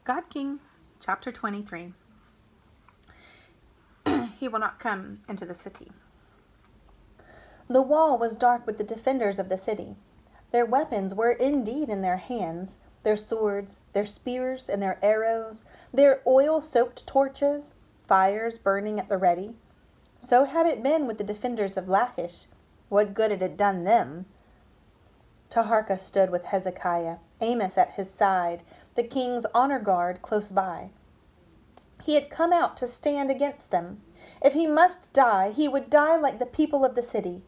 God King, chapter 23. He will not come into the city. The wall was dark with the defenders of the city. Their weapons were indeed in their hands, their swords, their spears, and their arrows, their oil-soaked torches, fires burning at the ready. So had it been with the defenders of Lachish. What good had it done them? Taharka stood with Hezekiah, Amos at his side, the king's honor guard close by. He had come out to stand against them. If he must die, he would die like the people of the city.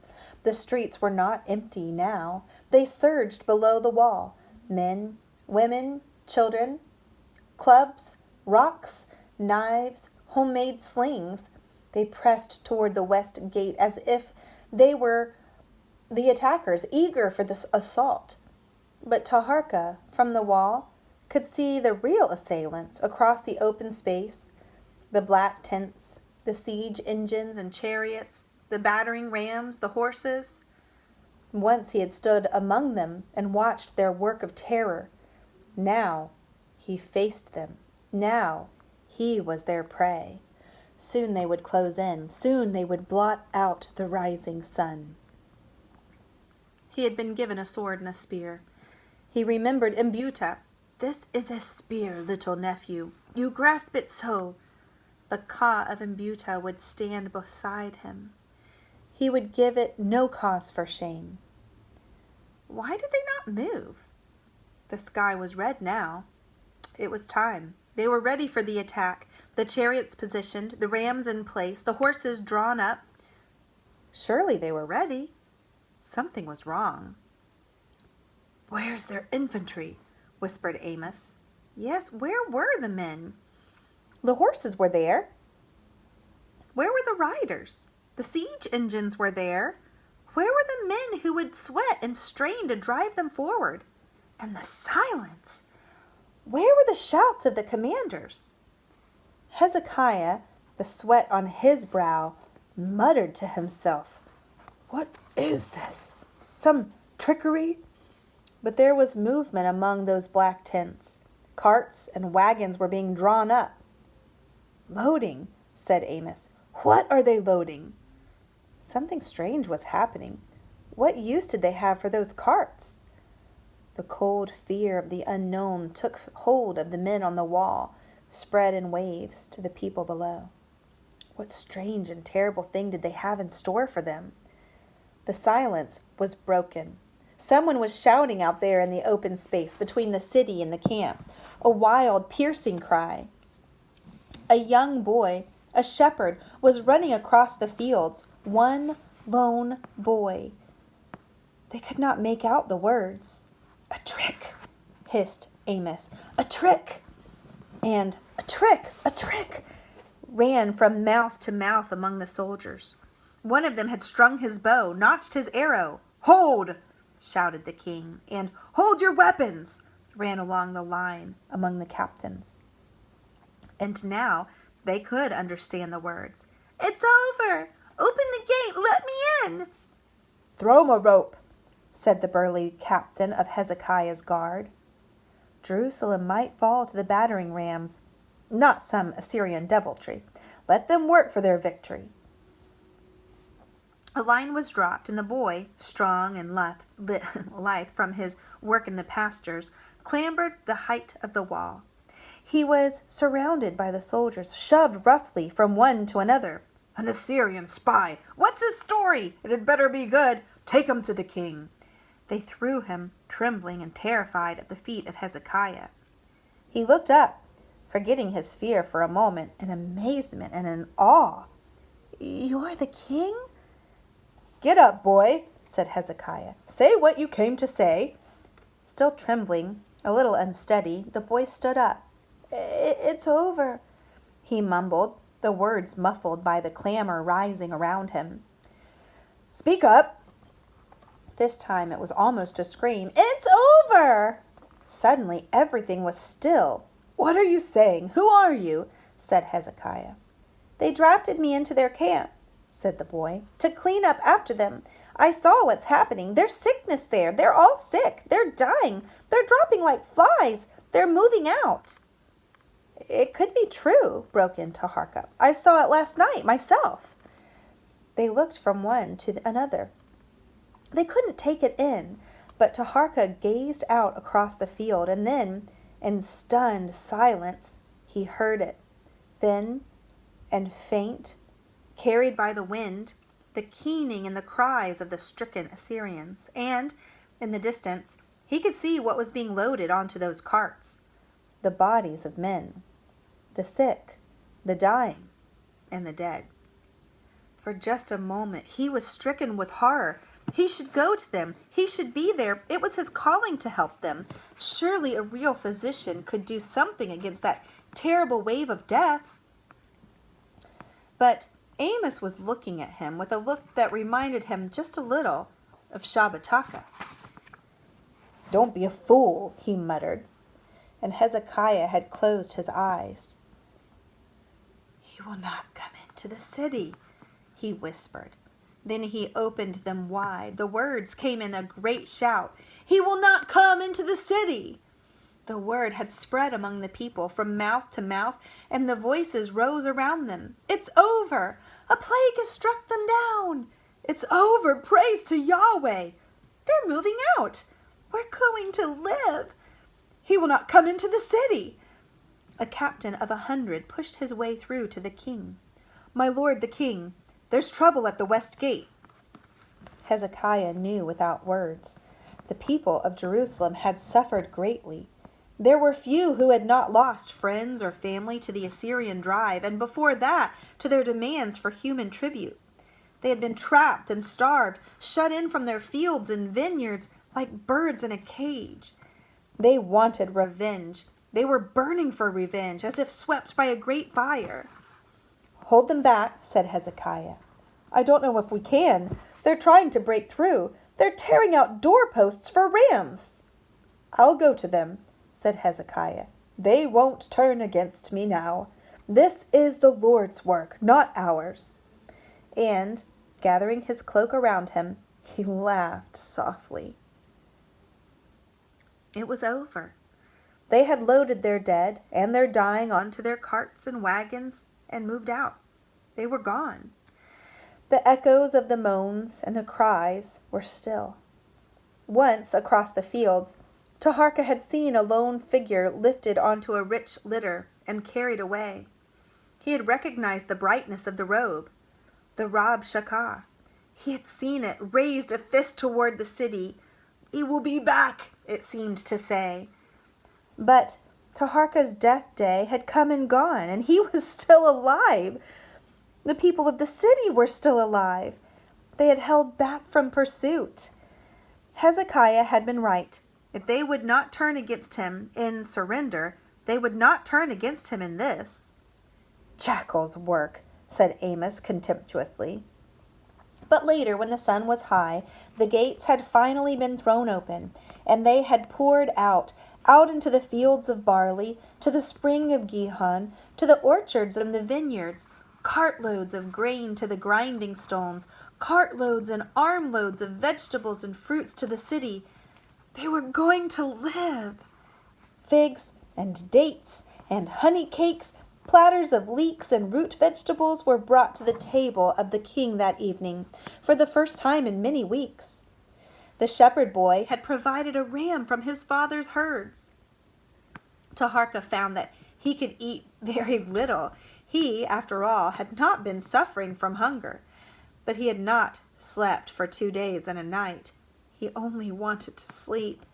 The streets were not empty now. They surged below the wall. Men, women, children, clubs, rocks, knives, homemade slings. They pressed toward the west gate as if they were the attackers, eager for this assault. But Taharka, from the wall, could see the real assailants across the open space, the black tents, the siege engines and chariots, the battering rams, the horses. Once he had stood among them and watched their work of terror. Now he faced them. Now he was their prey. Soon they would close in. Soon they would blot out the rising sun. He had been given a sword and a spear. He remembered Imbuta. "This is a spear, little nephew. You grasp it so." The Ka of Imbuta would stand beside him. He would give it no cause for shame. Why did they not move? The sky was red now. It was time. They were ready for the attack. The chariots positioned, the rams in place, the horses drawn up. Surely they were ready. Something was wrong. "Where's their infantry?" whispered Amos. Yes, where were the men? The horses were there. Where were the riders? The siege engines were there. Where were the men who would sweat and strain to drive them forward? And the silence. Where were the shouts of the commanders? Hezekiah, the sweat on his brow, muttered to himself, "What is this? Some trickery?" But there was movement among those black tents. Carts and wagons were being drawn up. "Loading," said Amos. "What are they loading?" Something strange was happening. What use did they have for those carts? The cold fear of the unknown took hold of the men on the wall, spread in waves to the people below. What strange and terrible thing did they have in store for them? The silence was broken. Someone was shouting out there in the open space between the city and the camp, a wild, piercing cry. A young boy, a shepherd, was running across the fields, one lone boy. They could not make out the words. "A trick," hissed Amos. "A trick!" And "A trick! A trick!" ran from mouth to mouth among the soldiers. One of them had strung his bow, notched his arrow. "Hold!" shouted the king, and "Hold your weapons!" ran along the line among the captains. And now they could understand the words. "It's over! Open the gate! Let me in!" "Throw him a rope," said the burly captain of Hezekiah's guard. Jerusalem might fall to the battering rams, not some Assyrian deviltry. Let them work for their victory. A line was dropped, and the boy, strong and lithe from his work in the pastures, clambered the height of the wall. He was surrounded by the soldiers, shoved roughly from one to another. "An Assyrian spy! What's his story? It had better be good. Take him to the king." They threw him, trembling and terrified, at the feet of Hezekiah. He looked up, forgetting his fear for a moment, in amazement and in awe. "You're the king?" "Get up, boy," said Hezekiah. "Say what you came to say." Still trembling, a little unsteady, the boy stood up. "It's over," he mumbled, the words muffled by the clamor rising around him. "Speak up." This time it was almost a scream. "It's over!" Suddenly everything was still. "What are you saying? Who are you?" said Hezekiah. "They drafted me into their camp," said the boy, "to clean up after them. I saw what's happening. There's sickness there. They're all sick. They're dying. They're dropping like flies. They're moving out." It could be true, broke in Taharka. I saw it last night myself. They looked from one to another. They couldn't take it in, but Taharka gazed out across the field, and then, in stunned silence, he heard it, thin and faint, carried by the wind, the keening and the cries of the stricken Assyrians, and, in the distance, he could see what was being loaded onto those carts. The bodies of men, the sick, the dying, and the dead. For just a moment, he was stricken with horror. He should go to them. He should be there. It was his calling to help them. Surely a real physician could do something against that terrible wave of death. But Amos was looking at him with a look that reminded him just a little of Shabbataka. Don't be a fool, he muttered, and Hezekiah had closed his eyes. He will not come into the city, he whispered. Then he opened them wide. The words came in a great shout. He will not come into the city. The word had spread among the people from mouth to mouth, and the voices rose around them. It's over. A plague has struck them down. It's over. Praise to Yahweh. They're moving out. We're going to live. He will not come into the city. A captain of 100 pushed his way through to the king. My lord the king, there's trouble at the west gate. Hezekiah knew without words. The people of Jerusalem had suffered greatly. There were few who had not lost friends or family to the Assyrian drive, and before that to their demands for human tribute. They had been trapped and starved, shut in from their fields and vineyards like birds in a cage. They wanted revenge. They were burning for revenge, as if swept by a great fire. Hold them back, said Hezekiah. I don't know if we can. They're trying to break through. They're tearing out doorposts for rams. I'll go to them, said Hezekiah. They won't turn against me now. This is the Lord's work, not ours. And, gathering his cloak around him, he laughed softly. It was over. They had loaded their dead and their dying onto their carts and wagons and moved out. They were gone. The echoes of the moans and the cries were still. Once, across the fields, Taharka had seen a lone figure lifted onto a rich litter and carried away. He had recognized the brightness of the robe, the Rab Shakah. He had seen it, raised a fist toward the city. He will be back, it seemed to say. But Taharka's death day had come and gone, and he was still alive. The people of the city were still alive. They had held back from pursuit. Hezekiah had been right. If they would not turn against him in surrender, they would not turn against him in this. Jackal's work, said Amos contemptuously. But later, when the sun was high, the gates had finally been thrown open, and they had poured out into the fields of barley, to the spring of Gihon, to the orchards and the vineyards, cartloads of grain to the grinding stones, cartloads and armloads of vegetables and fruits to the city. They were going to live. Figs and dates and honey cakes, platters of leeks and root vegetables were brought to the table of the king that evening, for the first time in many weeks. The shepherd boy had provided a ram from his father's herds. Taharka found that he could eat very little. He, after all, had not been suffering from hunger, but he had not slept for 2 days and a night. He only wanted to sleep.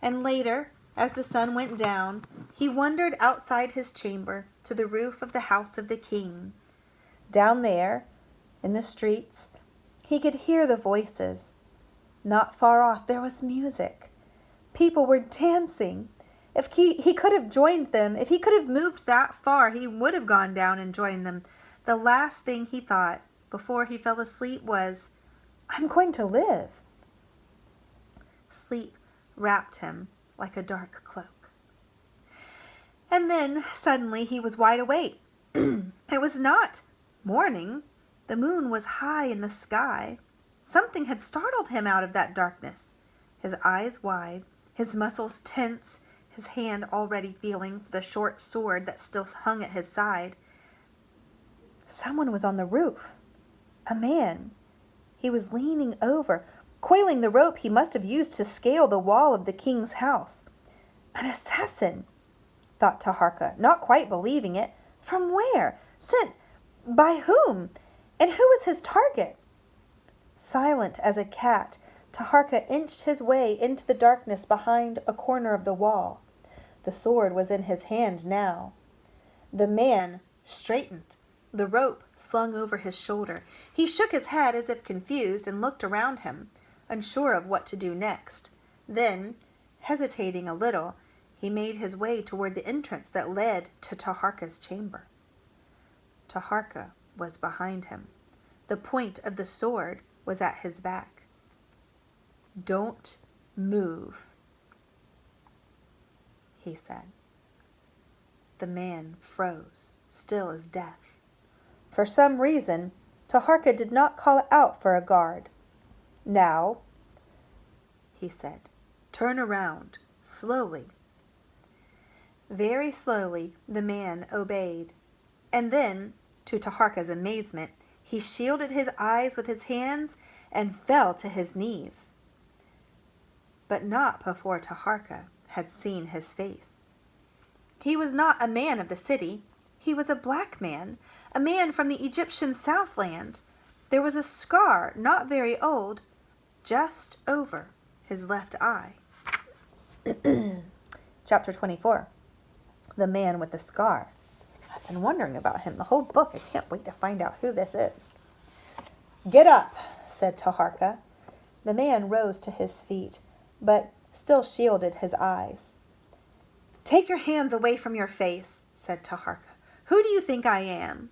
And later, as the sun went down, he wandered outside his chamber to the roof of the house of the king. Down there, in the streets, he could hear the voices. Not far off, there was music. People were dancing. If he could have joined them, if he could have moved that far, he would have gone down and joined them. The last thing he thought before he fell asleep was, I'm going to live. Sleep wrapped him like a dark cloak. And then, suddenly, he was wide awake. It was not morning. The moon was high in the sky. Something had startled him out of that darkness. His eyes wide, his muscles tense, his hand already feeling for the short sword that still hung at his side. Someone was on the roof. A man. He was leaning over, coiling the rope he must have used to scale the wall of the king's house. An assassin, thought Taharka, not quite believing it. From where? Sent by whom? And who was his target? Silent as a cat, Taharka inched his way into the darkness behind a corner of the wall. The sword was in his hand now. The man straightened, the rope slung over his shoulder. He shook his head as if confused and looked around him, unsure of what to do next. Then, hesitating a little, he made his way toward the entrance that led to Taharka's chamber. Taharka was behind him. The point of the sword was at his back. "Don't move," he said. The man froze, still as death. For some reason, Taharka did not call out for a guard. "Now," he said, "turn around, slowly." Very slowly, the man obeyed. And then, to Taharka's amazement, he shielded his eyes with his hands and fell to his knees. But not before Taharka had seen his face. He was not a man of the city. He was a black man, a man from the Egyptian Southland. There was a scar, not very old, just over his left eye. Chapter 24. The man with the scar. I've been wondering about him the whole book. I can't wait to find out who this is. "Get up," said Taharka. The man rose to his feet, but still shielded his eyes. "Take your hands away from your face," said Taharka. "Who do you think I am?"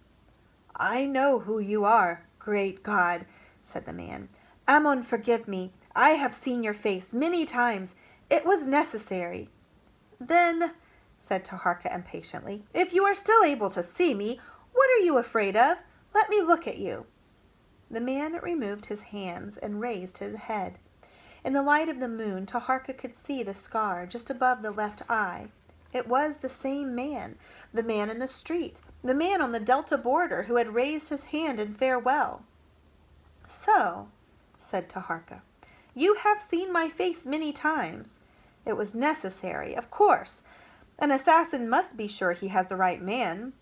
"I know who you are, great God," said the man. "Ammon, forgive me. I have seen your face many times. It was necessary." "Then," said Taharka impatiently, "if you are still able to see me, what are you afraid of? Let me look at you." The man removed his hands and raised his head. In the light of the moon, Taharka could see the scar just above the left eye. It was the same man, the man in the street, the man on the Delta border who had raised his hand in farewell. "So," said Taharka, "you have seen my face many times. It was necessary, of course. An assassin must be sure he has the right man."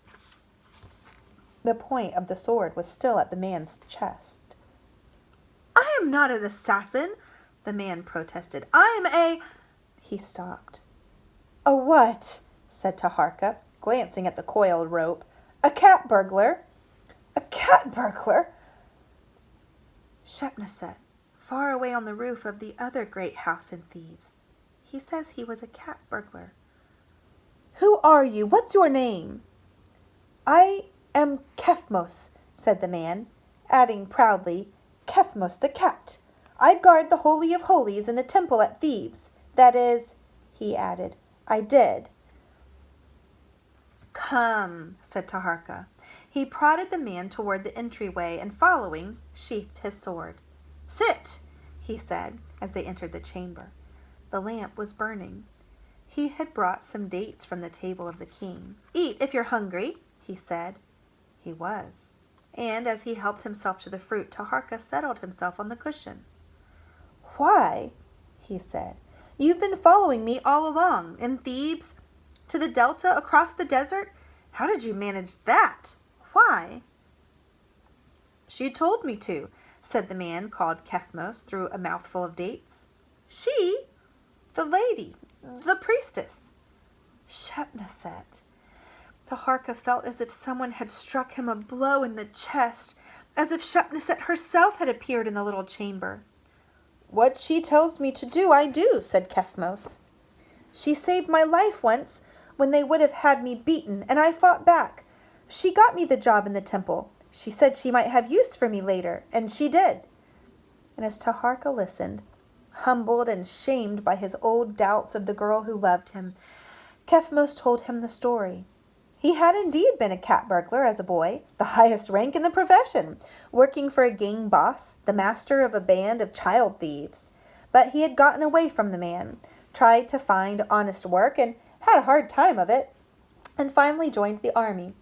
The point of the sword was still at the man's chest. "I am not an assassin," the man protested. "I am a—" He stopped. "A what?" said Taharka, glancing at the coiled rope. "A cat burglar." "A cat burglar?" "Shepneset, far away on the roof of the other great house in Thebes. He says he was a cat burglar." "Who are you? What's your name?" "I am Kefmos," said the man, adding proudly, "Kefmos the cat. I guard the Holy of Holies in the temple at Thebes. That is," he added, "I did." "Come," said Taharka. He prodded the man toward the entryway and, following, sheathed his sword. "Sit," he said as they entered the chamber. The lamp was burning. He had brought some dates from the table of the king. "Eat if you're hungry," he said. He was. And as he helped himself to the fruit, Taharka settled himself on the cushions. "Why?" he said. "You've been following me all along, in Thebes, to the Delta, across the desert. How did you manage that? Why?" "She told me to," said the man called Kefmos through a mouthful of dates. "She? The lady, the priestess." Shepneset. Taharka felt as if someone had struck him a blow in the chest, as if Shepneset herself had appeared in the little chamber. "What she tells me to do, I do," said Kefmos. "She saved my life once when they would have had me beaten, and I fought back. She got me the job in the temple. She said she might have use for me later, and she did." And as Taharka listened, humbled and shamed by his old doubts of the girl who loved him, Kefmos told him the story. He had indeed been a cat burglar as a boy, the highest rank in the profession, working for a gang boss, the master of a band of child thieves. But he had gotten away from the man, tried to find honest work and had a hard time of it, and finally joined the army.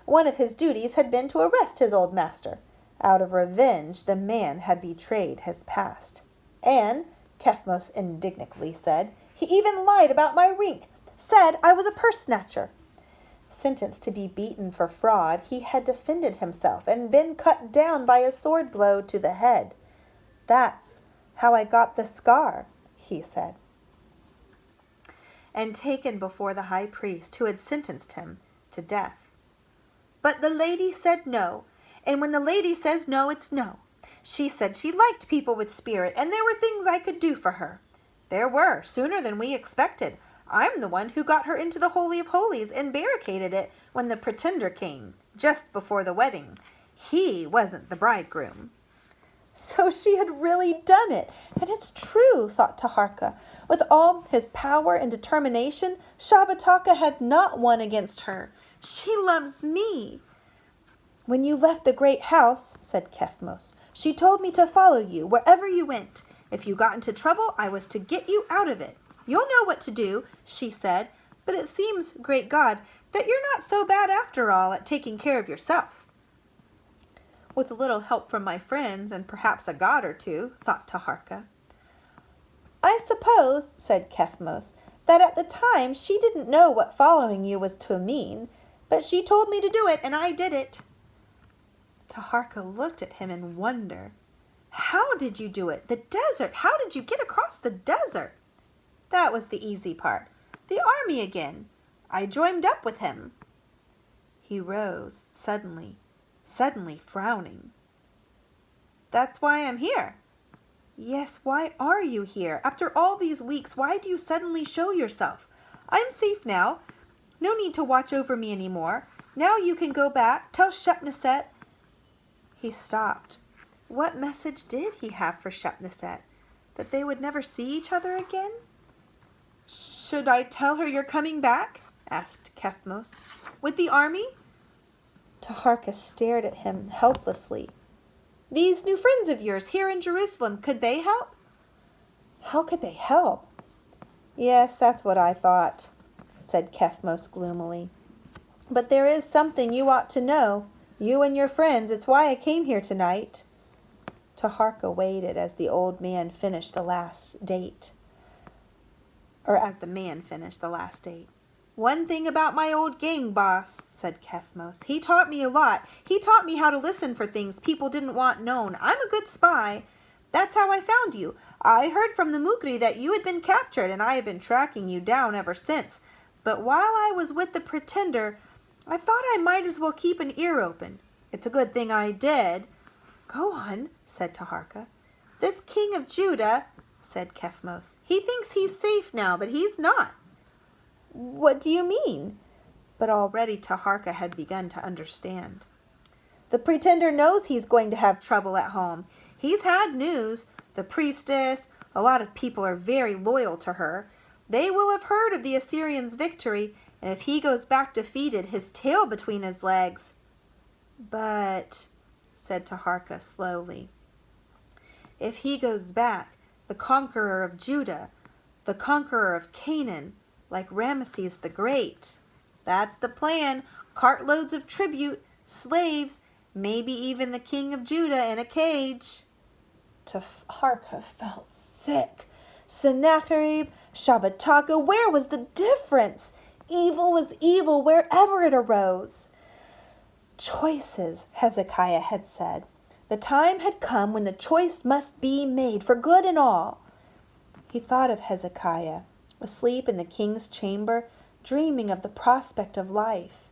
One of his duties had been to arrest his old master. Out of revenge, the man had betrayed his past. And, Kefmos indignantly said, he even lied about my rank, said I was a purse snatcher. Sentenced to be beaten for fraud, he had defended himself and been cut down by a sword blow to the head. That's how I got the scar, he said. And taken before the high priest who had sentenced him to death. But the lady said no, and when the lady says no, it's no. She said she liked people with spirit, and there were things I could do for her. There were, sooner than we expected. I'm the one who got her into the Holy of Holies and barricaded it when the pretender came, just before the wedding. He wasn't the bridegroom. So she had really done it, and it's true, thought Taharka. With all his power and determination, Shabbataka had not won against her. She loves me. When you left the great house, said Kefmos, she told me to follow you wherever you went. If you got into trouble, I was to get you out of it. You'll know what to do, she said, but it seems, great God, that you're not so bad after all at taking care of yourself. With a little help from my friends and perhaps a god or two, thought Taharka. I suppose, said Kefmos, that at the time she didn't know what following you was to mean, but she told me to do it, and I did it. Taharka looked at him in wonder. How did you do it? The desert. How did you get across the desert? That was the easy part. The army again. I joined up with him. He rose suddenly frowning. That's why I'm here. Yes, why are you here? After all these weeks, why do you suddenly show yourself? I'm safe now. No need to watch over me anymore. Now you can go back. Tell Shepneset. He stopped. What message did he have for Shepneset? That they would never see each other again? Should I tell her you're coming back? Asked Kefmos. With the army? Taharka stared at him helplessly. These new friends of yours here in Jerusalem, could they help? How could they help? Yes, that's what I thought, said Kefmos gloomily. But there is something you ought to know. You and your friends, it's why I came here tonight. Taharka waited as the old man finished the last date. As the man finished the last date. One thing about my old gang boss, said Kefmos. He taught me a lot. He taught me how to listen for things people didn't want known. I'm a good spy. That's how I found you. I heard from the Mukri that you had been captured, and I have been tracking you down ever since. But while I was with the pretender, I thought I might as well keep an ear open. It's a good thing I did. Go on, said Taharka. This king of Judah, said Kefmos, he thinks he's safe now, but he's not. What do you mean? But already Taharka had begun to understand. The pretender knows he's going to have trouble at home. He's had news. The priestess, a lot of people are very loyal to her. They will have heard of the Assyrians' victory, and if he goes back defeated, his tail between his legs. But, said Taharka slowly, if he goes back, the conqueror of Judah, the conqueror of Canaan, like Ramesses the Great. That's the plan. Cartloads of tribute, slaves, maybe even the king of Judah in a cage. Taharka felt sick. Sennacherib, Shabbataka, where was the difference? Evil was evil wherever it arose. Choices, Hezekiah had said. The time had come when the choice must be made for good and all. He thought of Hezekiah, asleep in the king's chamber, dreaming of the prospect of life.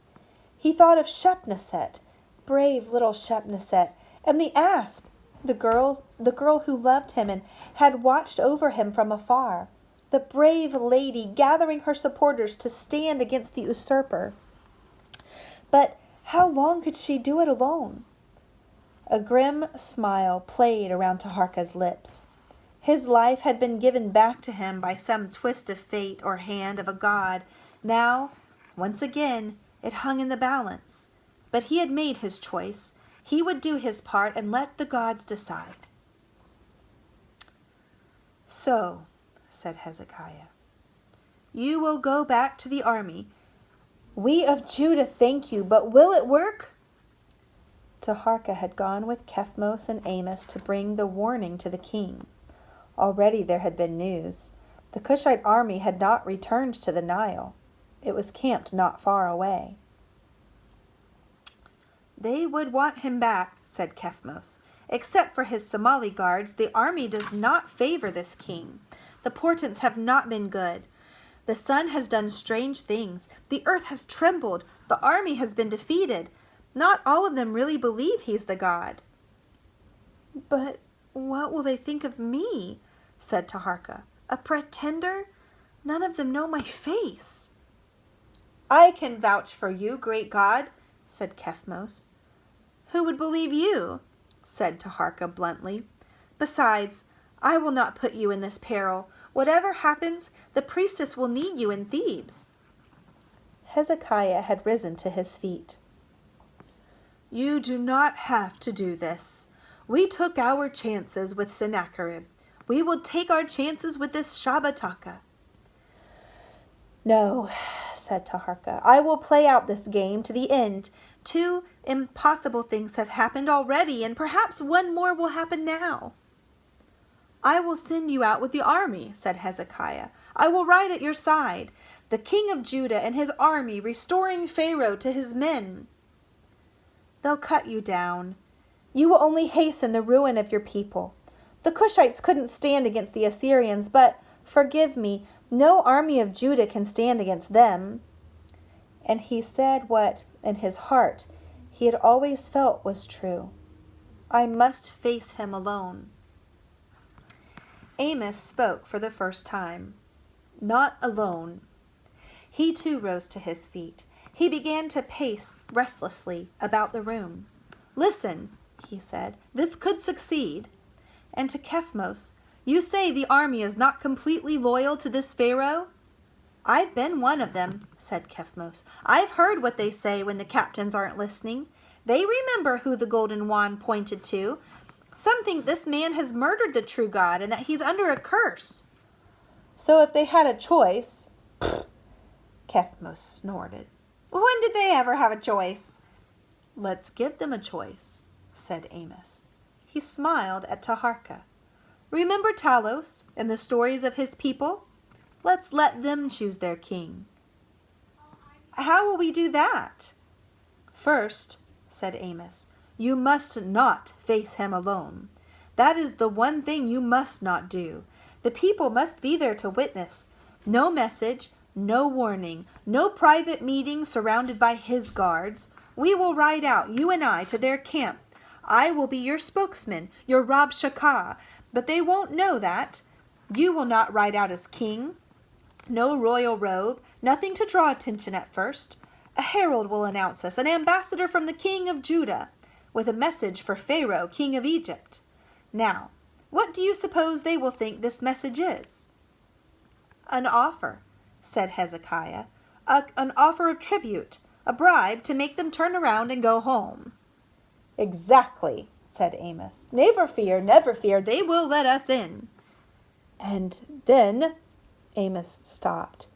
He thought of Shepneset, brave little Shepneset, and the asp, the girl who loved him and had watched over him from afar, the brave lady gathering her supporters to stand against the usurper. But how long could she do it alone? A grim smile played around Taharka's lips. His life had been given back to him by some twist of fate or hand of a god. Now, once again, it hung in the balance. But he had made his choice. He would do his part and let the gods decide. So, said Hezekiah, You will go back to the army. We of Judah thank you, but will it work? Taharka had gone with Kephmos and Amos to bring the warning to the king. Already there had been news. The Cushite army had not returned to the Nile. It was camped not far away. They would want him back, said Kephmos. Except for his Somali guards, the army does not favor this king. The portents have not been good. The sun has done strange things. The earth has trembled. The army has been defeated. Not all of them really believe he's the god. But what will they think of me? Said Taharka. A pretender? None of them know my face. I can vouch for you, great god, said Kephmos. Who would believe you? Said Taharka bluntly. Besides, I will not put you in this peril. Whatever happens, the priestess will need you in Thebes. Hezekiah had risen to his feet. You do not have to do this. We took our chances with Sennacherib. We will take our chances with this Shabbataka. No, said Taharka. I will play out this game to the end. 2 impossible things have happened already, and perhaps one more will happen now. I will send you out with the army, said Hezekiah. I will ride at your side, the king of Judah and his army, restoring Pharaoh to his men. They'll cut you down. You will only hasten the ruin of your people. The Cushites couldn't stand against the Assyrians, but, forgive me, no army of Judah can stand against them. And he said what, in his heart, he had always felt was true. I must face him alone. Amos spoke for the first time. Not alone. He too rose to his feet. He began to pace restlessly about the room. Listen, he said, this could succeed. And to Kephmos, you say the army is not completely loyal to this Pharaoh? I've been one of them, said Kephmos. I've heard what they say when the captains aren't listening. They remember who the golden wand pointed to. Some think this man has murdered the true God and that he's under a curse. So if they had a choice... Kephmos snorted. When did they ever have a choice? Let's give them a choice, said Amos. He smiled at Taharka. Remember Talos and the stories of his people? Let's let them choose their king. How will we do that? First, said Amos, you must not face him alone. That is the one thing you must not do. The people must be there to witness. No message, no warning, no private meeting surrounded by his guards. We will ride out, you and I, to their camp. I will be your spokesman, your Rab Shakah, but they won't know that. You will not ride out as king. No royal robe, nothing to draw attention at first. A herald will announce us, an ambassador from the king of Judah, with a message for Pharaoh, king of Egypt. Now, what do you suppose they will think this message is? An offer, said Hezekiah, an offer of tribute, a bribe to make them turn around and go home. Exactly, said Amos. Never fear, they will let us in. And then, Amos stopped.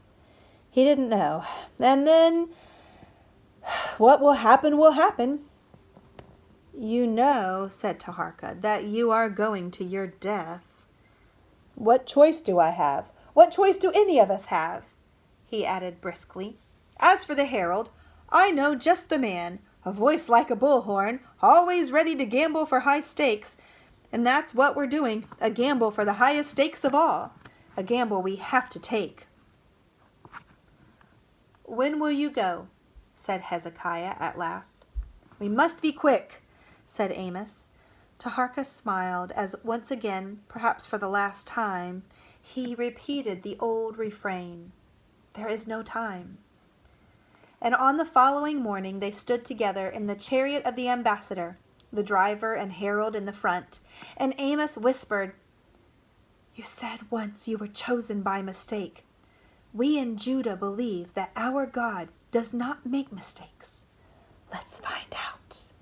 He didn't know. And then, what will happen will happen. You know, said Taharka, that you are going to your death. What choice do I have? What choice do any of us have? He added briskly. As for the herald, I know just the man, a voice like a bullhorn, always ready to gamble for high stakes. And that's what we're doing, a gamble for the highest stakes of all, a gamble we have to take. When will you go? Said Hezekiah at last. We must be quick, said Amos. Taharka smiled as once again, perhaps for the last time, he repeated the old refrain, there is no time. And on the following morning they stood together in the chariot of the ambassador, the driver and herald in the front, and Amos whispered, You said once you were chosen by mistake. We in Judah believe that our God does not make mistakes. Let's find out.